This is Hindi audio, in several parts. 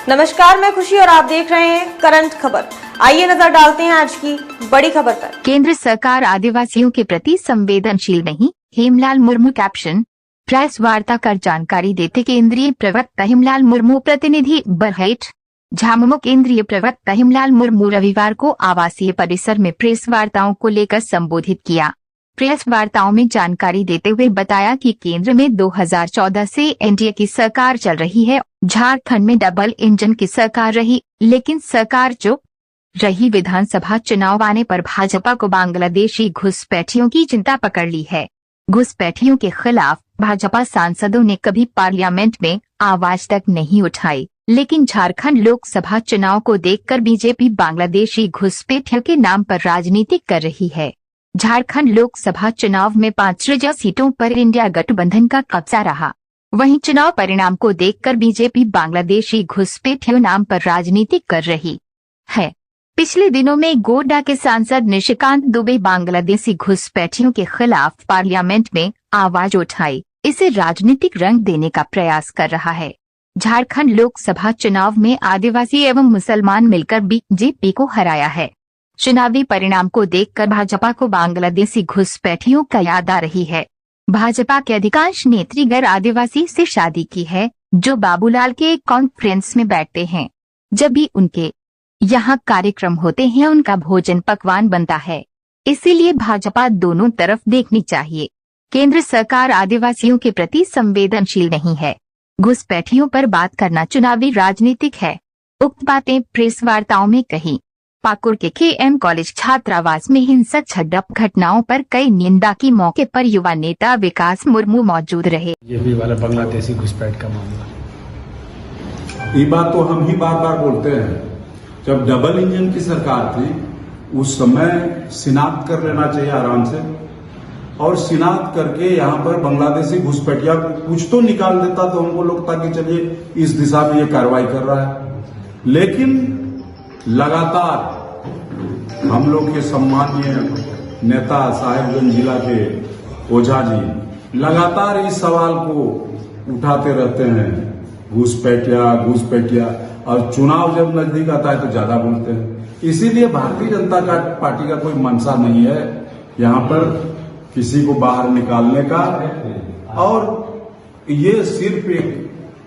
नमस्कार, मैं खुशी और आप देख रहे हैं करंट खबर। आइए नजर डालते हैं आज की बड़ी खबर पर। केंद्र सरकार आदिवासियों के प्रति संवेदनशील नहीं, हेमलाल मुर्मू कैप्शन। प्रेस वार्ता कर जानकारी देते केंद्रीय प्रवक्ता हेमलाल मुर्मू। प्रतिनिधि बरहेट झामुमो। केंद्रीय प्रवक्ता हेमलाल मुर्मू रविवार को आवासीय परिसर में प्रेस वार्ताओं को लेकर संबोधित किया। प्रेस वार्ताओं में जानकारी देते हुए बताया कि केंद्र में 2014 से एनडीए की सरकार चल रही है। झारखंड में डबल इंजन की सरकार रही, लेकिन सरकार चुप रही। विधानसभा चुनाव आने पर भाजपा को बांग्लादेशी घुसपैठियों की चिंता पकड़ ली है। घुसपैठियों के खिलाफ भाजपा सांसदों ने कभी पार्लियामेंट में आवाज तक नहीं उठाई, लेकिन झारखंड लोकसभा चुनाव को देखकर बीजेपी बांग्लादेशी घुसपैठियों के नाम पर राजनीति कर रही है। झारखंड लोकसभा चुनाव में 5 सीटों पर इंडिया गठबंधन का कब्जा रहा। वहीं चुनाव परिणाम को देखकर बीजेपी बांग्लादेशी घुसपैठियों नाम पर राजनीति कर रही है। पिछले दिनों में गोड्डा के सांसद निशिकांत दुबे बांग्लादेशी घुसपैठियों के खिलाफ पार्लियामेंट में आवाज उठाई। इसे राजनीतिक रंग देने का प्रयास कर रहा है। झारखंड लोकसभा चुनाव में आदिवासी एवं मुसलमान मिलकर बीजेपी को हराया है। चुनावी परिणाम को देखकर भाजपा को बांग्लादेशी घुसपैठियों का याद आ रही है। भाजपा के अधिकांश नेत्री गैर आदिवासी से शादी की है, जो बाबूलाल के कॉन्फ्रेंस में बैठते हैं। जब भी उनके यहाँ कार्यक्रम होते हैं, उनका भोजन पकवान बनता है। इसीलिए भाजपा दोनों तरफ देखनी चाहिए। केंद्र सरकार आदिवासियों के प्रति संवेदनशील नहीं है। घुसपैठियों पर बात करना चुनावी राजनीतिक है। उक्त बातें प्रेस वार्ताओं में कही। पाकुड़ के केएम कॉलेज छात्रावास में हिंसक झड़प घटनाओं पर कई निंदा की। मौके पर युवा नेता विकास मुर्मू मौजूद रहे। ये भी वाला बांग्लादेशी घुसपैठ का मामला, ये बात तो हम ही बार बार बोलते हैं। जब डबल इंजन की सरकार थी, उस समय शिनाख्त कर लेना चाहिए आराम से, और शिनाख्त करके यहाँ पर बांग्लादेशी घुसपैठिया कुछ तो निकाल देता तो हमको लगता कि चलिए इस दिशा में ये कार्रवाई कर रहा है। लेकिन लगातार हम लोग के सम्मानीय नेता साहेबगंज जिला के ओझा जी लगातार इस सवाल को उठाते रहते हैं, घुसपैठिया, और चुनाव जब नजदीक आता है तो ज्यादा बोलते हैं। इसीलिए भारतीय जनता पार्टी का कोई मंशा नहीं है यहाँ पर किसी को बाहर निकालने का, और ये सिर्फ एक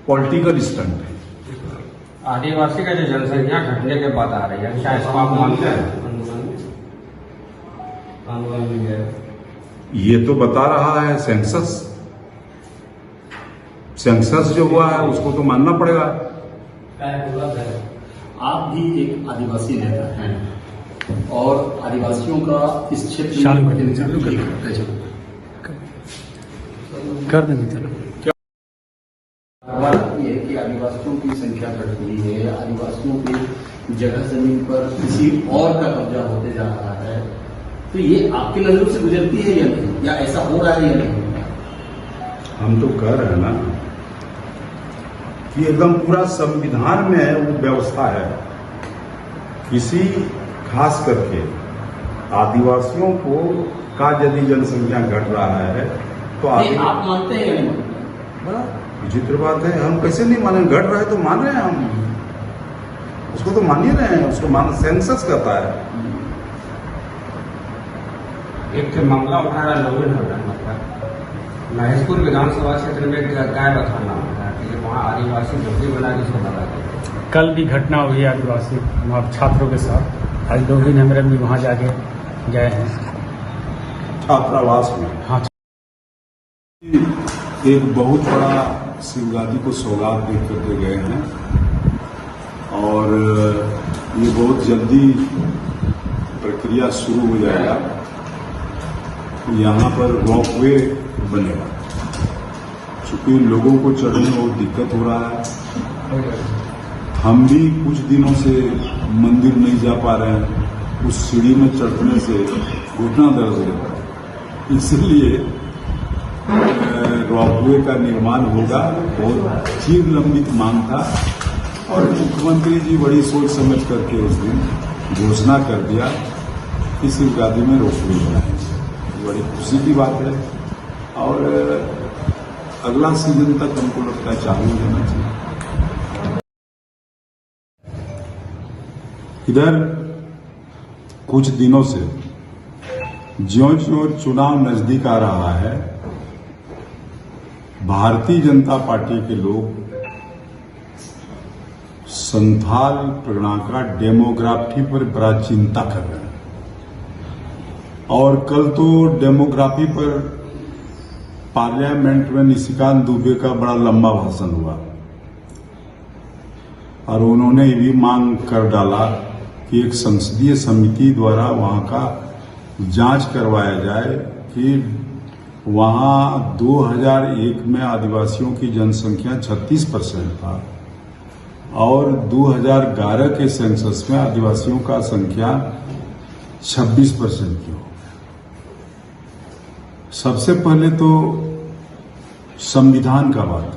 पॉलिटिकल स्टंट है। आदिवासी का जो जनसंख्या घटने के बाद आ रही है, क्या इसको आप मानते हैं? ये तो बता रहा है सेंसस जो हुआ है उसको तो मानना पड़ेगा। आप भी एक आदिवासी नेता हैं और आदिवासियों का इस क्षेत्र कर देंगे। चलो ये है कि आदिवासियों की संख्या घट रही है, आदिवासियों की जगह जमीन पर किसी और का कब्जा होते जा रहा है, तो ये आपकी नजरों से गुजरती है या नहीं, या ऐसा हो रहा है या नहीं? हम तो कह रहे हैं ना कि एकदम पूरा संविधान में वो व्यवस्था है। किसी खास करके आदिवासियों को का यदि जनसंख्या घट रहा है तो आप मानते हैं या नहीं? विचित्र बात है, हम कैसे नहीं माने? घट रहा है तो मान रहे हैं हम, उसको तो मान ही रहे हैं, उसको मान सेंसस कहता है। एक तो मामला उठा रहा लोगों ने महेशपुर विधानसभा क्षेत्र में गाय बथाना कि वहाँ आदिवासी झोपड़ी बना के उसको बता देते। कल भी घटना हुई आदिवासी वहाँ छात्रों के साथ। आज 2 दिन हम भी वहाँ जाके गए हैं छात्रावास में। हाँ, एक बहुत बड़ा शिवगादी को सौगात दे करके गए हैं, और ये बहुत जल्दी प्रक्रिया शुरू हो जाएगा। यहाँ पर वॉकवे बनेगा। चूंकि लोगों को चढ़ने में बहुत दिक्कत हो रहा है, हम भी कुछ दिनों से मंदिर नहीं जा पा रहे हैं। उस सीढ़ी में चढ़ने से घुटना दर्द हो रहा है, इसलिए रॉकवे का निर्माण होगा। बहुत चिर लंबित मांग था, और मुख्यमंत्री जी बड़ी सोच समझ करके उस दिन घोषणा कर दिया कि शिवगादी में रॉकवे बनाएंगे। बड़ी खुशी की बात है, और अगला सीजन तक हमको लगता है चालू होना चाहिए। इधर कुछ दिनों से ज्यों-ज्यों चुनाव नजदीक आ रहा है, भारतीय जनता पार्टी के लोग संथाल परगना का डेमोग्राफी पर बड़ा चिंता कर रहे हैं। और कल तो डेमोग्राफी पर पार्लियामेंट में निशिकांत दुबे का बड़ा लंबा भाषण हुआ और उन्होंने ये भी मांग कर डाला कि एक संसदीय समिति द्वारा वहां का जांच करवाया जाए कि वहां 2001 में आदिवासियों की जनसंख्या 36% था और 2011 के सेंसस में आदिवासियों का संख्या 26% की हो। सबसे पहले तो संविधान का बात।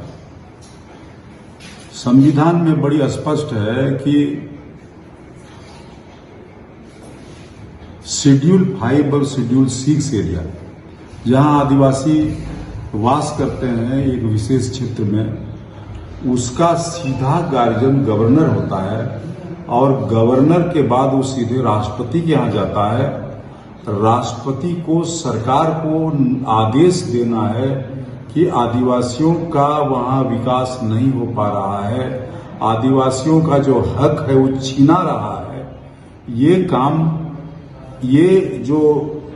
संविधान में बड़ी स्पष्ट है कि शेड्यूल 5 और शेड्यूल 6 एरिया, जहां आदिवासी वास करते हैं एक विशेष क्षेत्र में, उसका सीधा गार्जियन गवर्नर होता है और गवर्नर के बाद वो सीधे राष्ट्रपति के यहां जाता है। राष्ट्रपति को सरकार को आदेश देना है कि आदिवासियों का वहां विकास नहीं हो पा रहा है, आदिवासियों का जो हक है वो छीना रहा है। ये काम, ये जो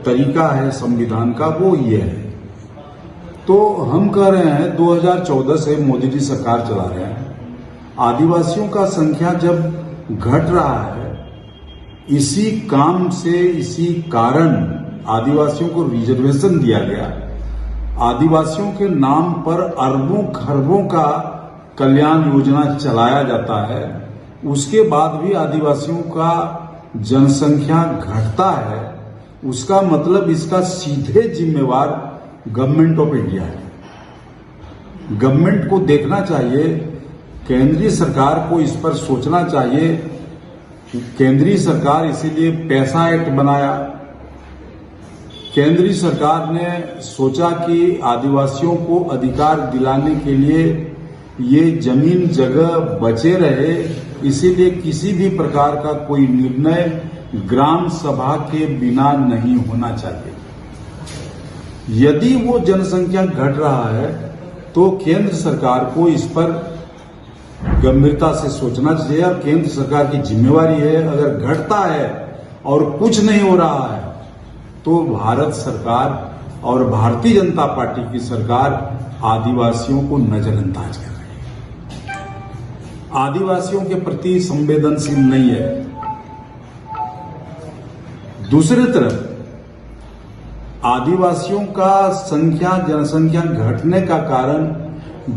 तरीका है संविधान का वो ये है। तो हम कह रहे हैं 2014 से मोदी जी सरकार चला रहे हैं, आदिवासियों का संख्या जब घट रहा है, इसी काम से, इसी कारण आदिवासियों को रिजर्वेशन दिया गया, आदिवासियों के नाम पर अरबों खरबों का कल्याण योजना चलाया जाता है, उसके बाद भी आदिवासियों का जनसंख्या घटता है, उसका मतलब इसका सीधे जिम्मेवार गवर्नमेंट ऑफ इंडिया है। गवर्नमेंट को देखना चाहिए, केंद्रीय सरकार को इस पर सोचना चाहिए। केंद्रीय सरकार इसीलिए पैसा एक्ट बनाया। केंद्रीय सरकार ने सोचा कि आदिवासियों को अधिकार दिलाने के लिए ये जमीन जगह बचे रहे, इसीलिए किसी भी प्रकार का कोई निर्णय ग्राम सभा के बिना नहीं होना चाहिए। यदि वो जनसंख्या घट रहा है तो केंद्र सरकार को इस पर गंभीरता से सोचना चाहिए और केंद्र सरकार की जिम्मेवारी है। अगर घटता है और कुछ नहीं हो रहा है तो भारत सरकार और भारतीय जनता पार्टी की सरकार आदिवासियों को नजरअंदाज कर रही है, आदिवासियों के प्रति संवेदनशील नहीं है। दूसरी तरफ आदिवासियों का जनसंख्या घटने का कारण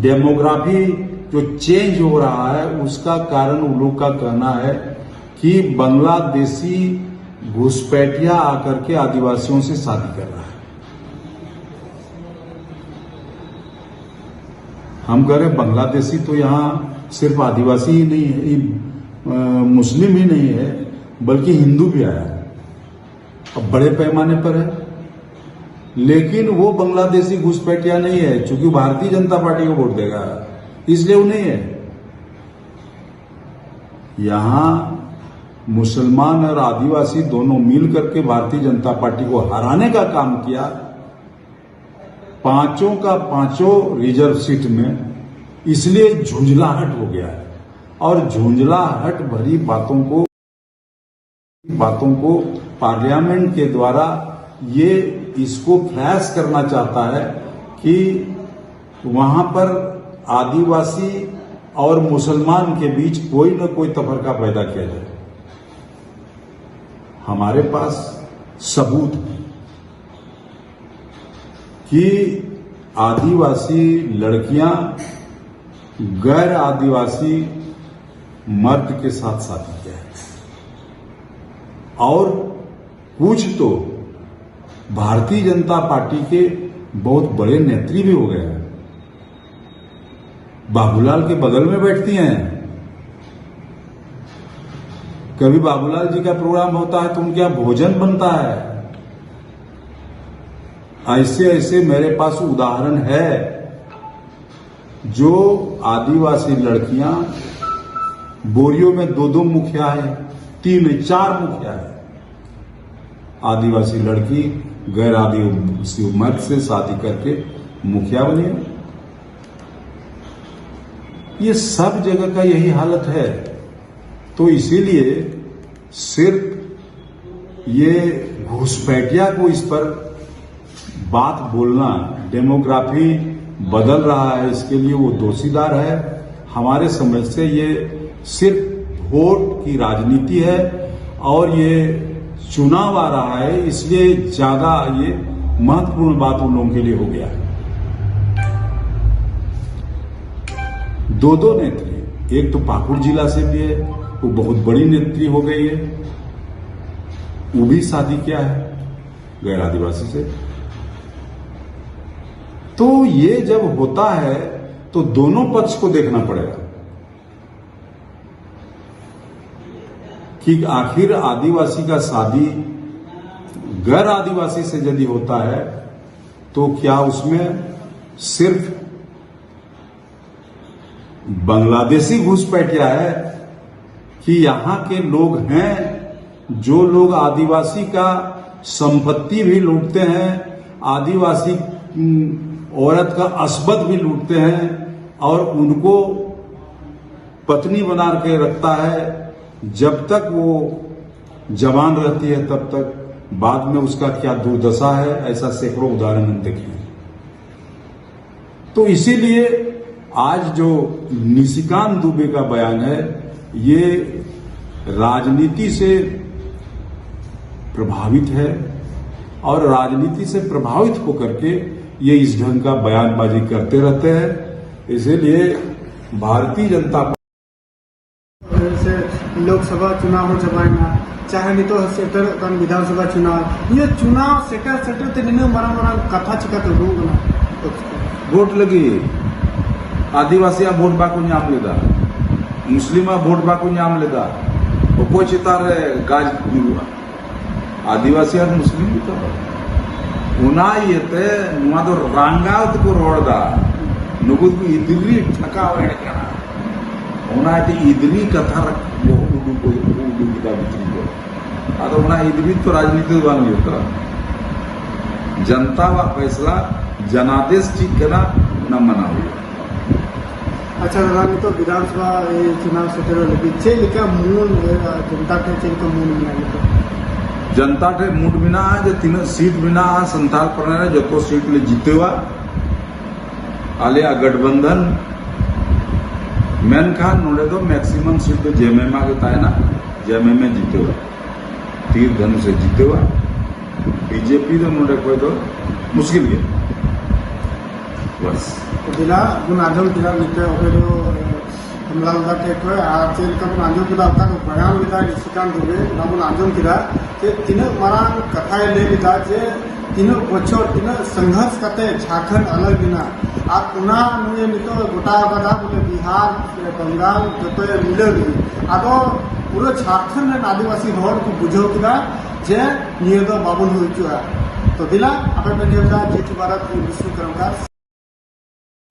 डेमोग्राफी जो चेंज हो रहा है, उसका कारण उन लोग का कहना है कि बांग्लादेशी घुसपैठिया आकर के आदिवासियों से शादी कर रहा है। हम कह रहे बांग्लादेशी तो यहाँ सिर्फ आदिवासी ही नहीं है, मुस्लिम ही नहीं है, बल्कि हिंदू भी आया है, अब बड़े पैमाने पर है। लेकिन वो बांग्लादेशी घुसपैठिया नहीं है, क्योंकि भारतीय जनता पार्टी को वोट देगा, इसलिए वो नहीं है। यहां मुसलमान और आदिवासी दोनों मिल करके भारतीय जनता पार्टी को हराने का काम किया। पांचों का पांचों रिजर्व सीट में, इसलिए झुंझलाहट हो गया है। और झुंझलाहट भरी बातों को पार्लियामेंट के द्वारा ये इसको फ्लैश करना चाहता है कि वहां पर आदिवासी और मुसलमान के बीच कोई न कोई तफरका पैदा किया जाए। हमारे पास सबूत है कि आदिवासी लड़कियां गैर आदिवासी मर्द के साथ शादी किया है, और कुछ तो भारतीय जनता पार्टी के बहुत बड़े नेत्री भी हो गए हैं। बाबूलाल के बगल में बैठती हैं। कभी बाबूलाल जी का प्रोग्राम होता है तो उनके यहां भोजन बनता है। ऐसे ऐसे मेरे पास उदाहरण है जो आदिवासी लड़कियां बोरियों में दो मुखिया है, 4 मुखिया है। आदिवासी लड़की गैर आदिवासी मर्द से शादी करके मुखिया बनी है। ये सब जगह का यही हालत है। तो इसीलिए सिर्फ ये घुसपैठिया को इस पर बात बोलना, डेमोग्राफी बदल रहा है, इसके लिए वो दोषीदार है। हमारे समझ से ये सिर्फ वोट की राजनीति है और ये चुनाव आ रहा है, इसलिए ज्यादा ये महत्वपूर्ण बात उन लोगों के लिए हो गया है। 2 नेत्री, एक तो पाकुड़ जिला से भी है, वो बहुत बड़ी नेत्री हो गई है, वो भी शादी किया है गैर आदिवासी से। तो ये जब होता है तो दोनों पक्ष को देखना पड़ेगा कि आखिर आदिवासी का शादी गैर आदिवासी से यदि होता है तो क्या उसमें सिर्फ बांग्लादेशी घुसपैठिया है कि यहां के लोग हैं जो लोग आदिवासी का संपत्ति भी लूटते हैं, आदिवासी औरत का असबद भी लूटते हैं और उनको पत्नी बना के रखता है, जब तक वो जवान रहती है तब तक, बाद में उसका क्या दुर्दशा है, ऐसा सैकड़ों उदाहरण हम देखे हैं। तो इसीलिए आज जो निशिकांत दुबे का बयान है ये राजनीति से प्रभावित है और राजनीति से प्रभावित होकर के ये इस ढंग का बयानबाजी करते रहते हैं। इसीलिए भारतीय जनता से लोकसभा चुनाव हो जबाना चाहे नहीं तो सेटर विधानसभा चुनाव, ये चुनाव सेटर ते निने मरा कथा चिका तो वोट लगी आदिवासी वोट बाकू नाम लेदा, मुस्लिम वोट बाकू नाम लेदा, ओको चितार गाज आदिवासी और मुस्लिम भी तो उना येते नुआ दो रांगावत को रोडदा नुगुद को इदली ठकाव एडकना उना ते इदली कथा वो उडू को उडू किता बिचरी को आदो उना इदली तो राजनीति बान होता जनता वा फैसला जनादेश ठीक करा न मना हुआ। अच्छा दादा तो विधानसभा चुनाव से लगी चेलिका मूल जनता के चेलिका मूल मिला जनता के मूड बिना जो 3 सीट बिना संथाल पर जो तो सीट ले जीते हुआ आले गठबंधन मेनखान नोड़े तो मैक्सिमम सीट तो जेएमएम के ताए ना जेएमएम में जीते हुआ तीर धनु से जीते हुआ बीजेपी तो नोड़े कोई तो मुश्किल है बस जिला गुण आजम जिला नित्य ओपेरो हमला लगा के कोई आचेल का गुण आजम जिला का बयान विदा निशिकांत दुबे ना गुण आजम जिला जे 3 मरान कथाएं ले विदा जे 3 बच्चों 3 संघर्ष करते झारखंड अलग बिना आप पुना नुए नितो गोटा गदा बोले बिहार बंगाल जतो मिले आदो पूरे झारखंड में आदिवासी हॉल को बुझो किदा जे निये दो बाबुल हो चुका तो दिला आपे में नेता जीत भारत विश्वकर्म का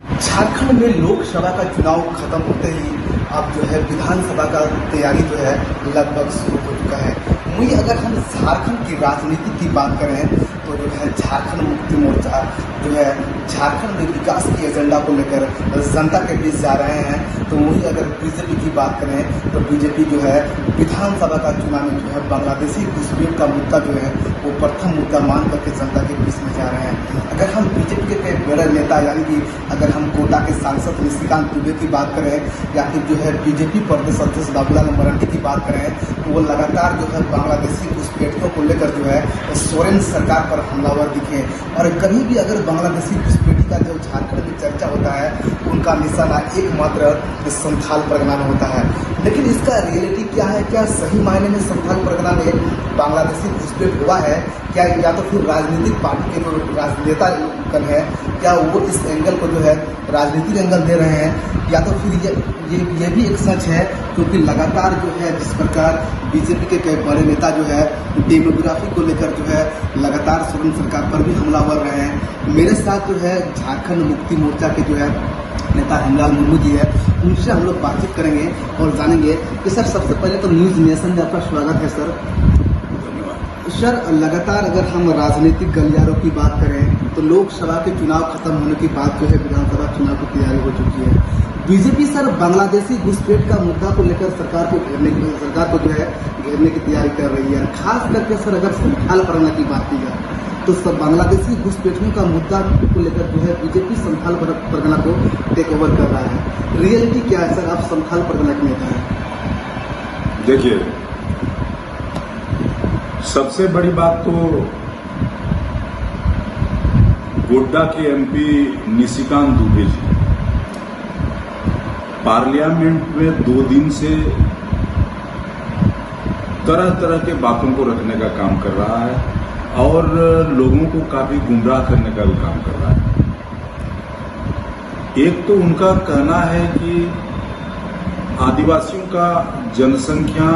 झारखंड में लोकसभा का चुनाव खत्म होते ही अब जो है विधानसभा का तैयारी जो है लगभग शुरू हो चुका है। वहीं अगर हम झारखंड की राजनीति की बात करें तो जो है झारखंड मुक्ति मोर्चा जो है झारखंड में विकास की एजेंडा को लेकर जनता के बीच जा रहे हैं। तो वहीं अगर बीजेपी की बात करें तो बीजेपी जो है विधानसभा का चुनाव में जो है बांग्लादेशी घुसपैठ का मुद्दा जो है वो प्रथम मुद्दा मान करके जनता के बीच में जा रहे हैं। अगर हम बीजेपी के बड़े नेता यानी कि अगर हम कोटा के सांसद निशिकांत दुबे की बात करें या फिर जो है बीजेपी प्रदेश अध्यक्ष बाबूलाल मरांडी की बात करें तो वो लगातार जो है बांग्लादेशी घुसपैठियों को लेकर जो है सोरेन सरकार पर हमलावर दिखे और कभी भी अगर बांग्लादेशी घुसपैठी का जो झारखंड में चर्चा होता है उनका निशाना एकमात्र संथाल परगना में होता है। लेकिन इसका रियलिटी क्या है, क्या सही मायने में संथाल परगना में बांग्लादेशी घुसपैठ हुआ है क्या, या तो फिर राजनीतिक पार्टी के जो राजनेता कल है क्या वो इस एंगल को जो है राजनीतिक एंगल दे रहे हैं, या तो फिर ये भी एक सच है क्योंकि लगातार जो है जिस प्रकार बीजेपी के कई बड़े नेता जो है डेमोग्राफी को लेकर जो है लगातार सोरेन सरकार पर भी हमला कर रहे हैं। मेरे साथ जो है झारखंड मुक्ति मोर्चा के जो है नेता हेमलाल मुर्मू जी है, उनसे हम लोग बातचीत करेंगे और जानेंगे कि सर सबसे पहले तो न्यूज़ नेशन में आपका स्वागत है सर। सर लगातार अगर हम राजनीतिक गलियारों की बात करें तो लोकसभा के चुनाव खत्म होने के बाद जो है विधानसभा चुनाव की तैयारी हो चुकी है। बीजेपी सर बांग्लादेशी घुसपैठ का मुद्दा को लेकर सरकार को जो है घेरने की तैयारी कर रही है। खास करके सर अगर संथाल परगना की बात की जाए तो सब बांग्लादेशी घुसपैठियों का मुद्दा को लेकर जो है बीजेपी संथाल परगना को टेक ओवर कर रहा है। रियलिटी क्या है सर, आप संथाल परगना के नेता हैं? देखिए, सबसे बड़ी बात तो गोड्डा के एमपी निशिकांत दुबे जी पार्लियामेंट में 2 दिन से तरह तरह के बातों को रखने का काम कर रहा है और लोगों को काफी गुमराह करने का भी काम कर रहा है। एक तो उनका कहना है कि आदिवासियों का जनसंख्या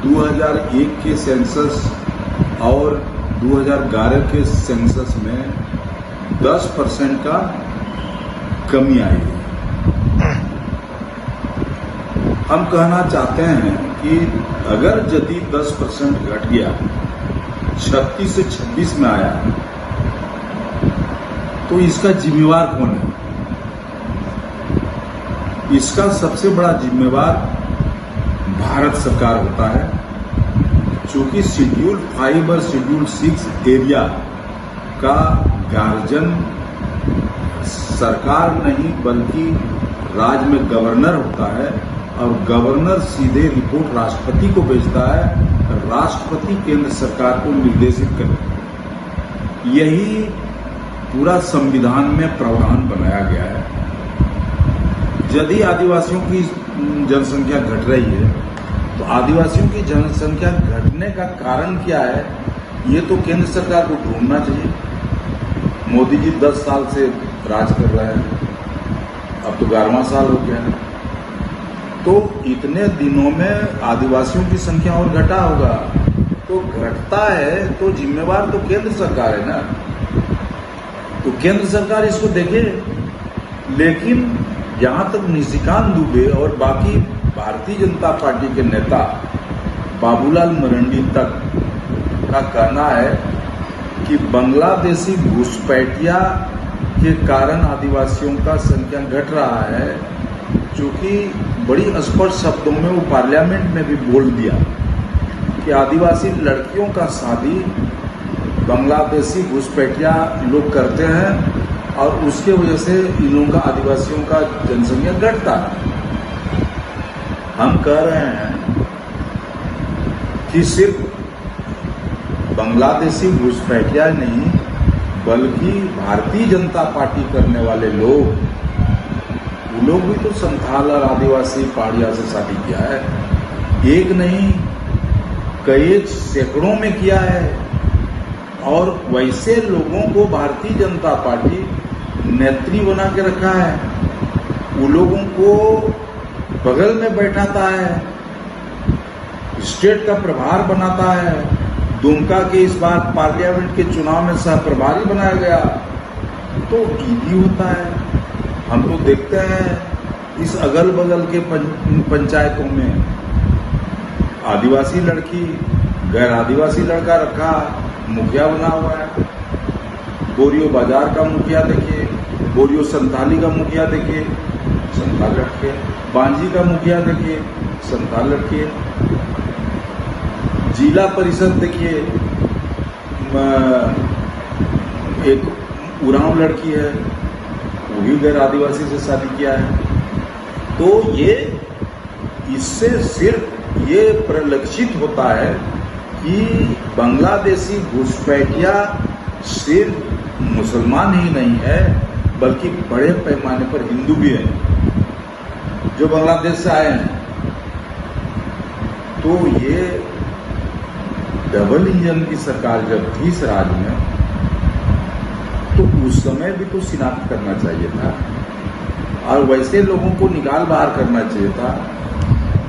2001 के सेंसस और 2011 के सेंसस में 10% का कमी आई है। हम कहना चाहते हैं कि अगर यदि 10% घट गया, 36 से 26 में आया, तो इसका जिम्मेवार कौन है? इसका सबसे बड़ा जिम्मेवार भारत सरकार होता है, क्योंकि शेड्यूल 5 और शेड्यूल 6 एरिया का गार्जियन सरकार नहीं बल्कि राज्य में गवर्नर होता है और गवर्नर सीधे रिपोर्ट राष्ट्रपति को भेजता है, राष्ट्रपति केंद्र सरकार को निर्देशित करता है। यही पूरा संविधान में प्रावधान बनाया गया है। यदि आदिवासियों की जनसंख्या घट रही है तो आदिवासियों की जनसंख्या घटने का कारण क्या है, ये तो केंद्र सरकार को ढूंढना चाहिए। मोदी जी 10 साल से राज कर रहे हैं, अब तो 11वां साल हो गया है, तो इतने दिनों में आदिवासियों की संख्या और घटा होगा। तो घटता है तो जिम्मेवार तो केंद्र सरकार है ना, तो केंद्र सरकार इसको देखे। लेकिन जहां तक निशिकांत दुबे और बाकी भारतीय जनता पार्टी के नेता बाबूलाल मरंडी तक का कहना है कि बांग्लादेशी घुसपैठिया के कारण आदिवासियों का संख्या घट रहा है, क्योंकि बड़ी स्पष्ट शब्दों में वो पार्लियामेंट में भी बोल दिया कि आदिवासी लड़कियों का शादी बांग्लादेशी घुसपैठिया लोग करते हैं और उसके वजह से इन लोगों का आदिवासियों का जनसंख्या घटता है। हम कह रहे हैं कि सिर्फ बांग्लादेशी घुसपैठिया नहीं बल्कि भारतीय जनता पार्टी करने वाले लोग, वो लोग भी तो संथाल और आदिवासी पहाड़िया से शादी किया है। एक नहीं, कई सैकड़ों में किया है। और वैसे लोगों को भारतीय जनता पार्टी नेत्री बना के रखा है। वो लोगों को बगल में बैठाता है, स्टेट का प्रभार बनाता है। दुमका के इस बार पार्लियामेंट के चुनाव में सह प्रभारी बनाया गया, तो ईडी होता है। हम तो देखते हैं इस अगल बगल के पंचायतों में आदिवासी लड़की गैर आदिवासी लड़का रखा मुखिया बना हुआ है। बोरियो बाजार का मुखिया देखिए, बोरियो संताली का मुखिया देखिए, संताल लड़के। बांझी का मुखिया देखिए, संताल लड़के। जिला परिषद देखिए, एक उरांव लड़की है, वो भी गैर आदिवासी से शादी किया है। तो ये इससे सिर्फ ये परिलक्षित होता है कि बांग्लादेशी घुसपैठिया सिर्फ मुसलमान ही नहीं है बल्कि बड़े पैमाने पर हिंदू भी हैं जो बांग्लादेश से आए हैं। तो ये डबल इंजन की सरकार जब थी इस राज्य में, तो उस समय भी तो शिनाख्त करना चाहिए था और वैसे लोगों को निकाल बाहर करना चाहिए था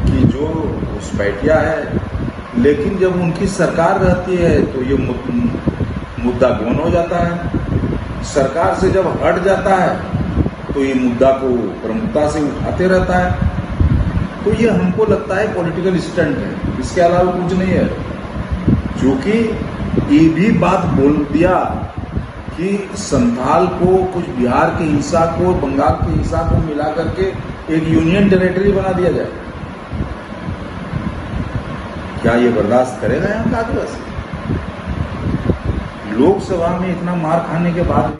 कि जो घुसपैठिया है। लेकिन जब उनकी सरकार रहती है तो ये मुद्दा गौन हो जाता है। सरकार से जब हट जाता है तो ये मुद्दा को प्रमुखता से उठाते रहता है। तो ये हमको लगता है पॉलिटिकल स्टंट है, इसके अलावा कुछ नहीं है। क्योंकि ये भी बात बोल दिया कि संथाल को, कुछ बिहार के हिस्सा को, बंगाल के हिस्सा को मिला करके एक यूनियन टेरिटरी बना दिया जाए। क्या ये बर्दाश्त करेगा यहाँ का आदिवासी? लोकसभा में इतना मार खाने के बाद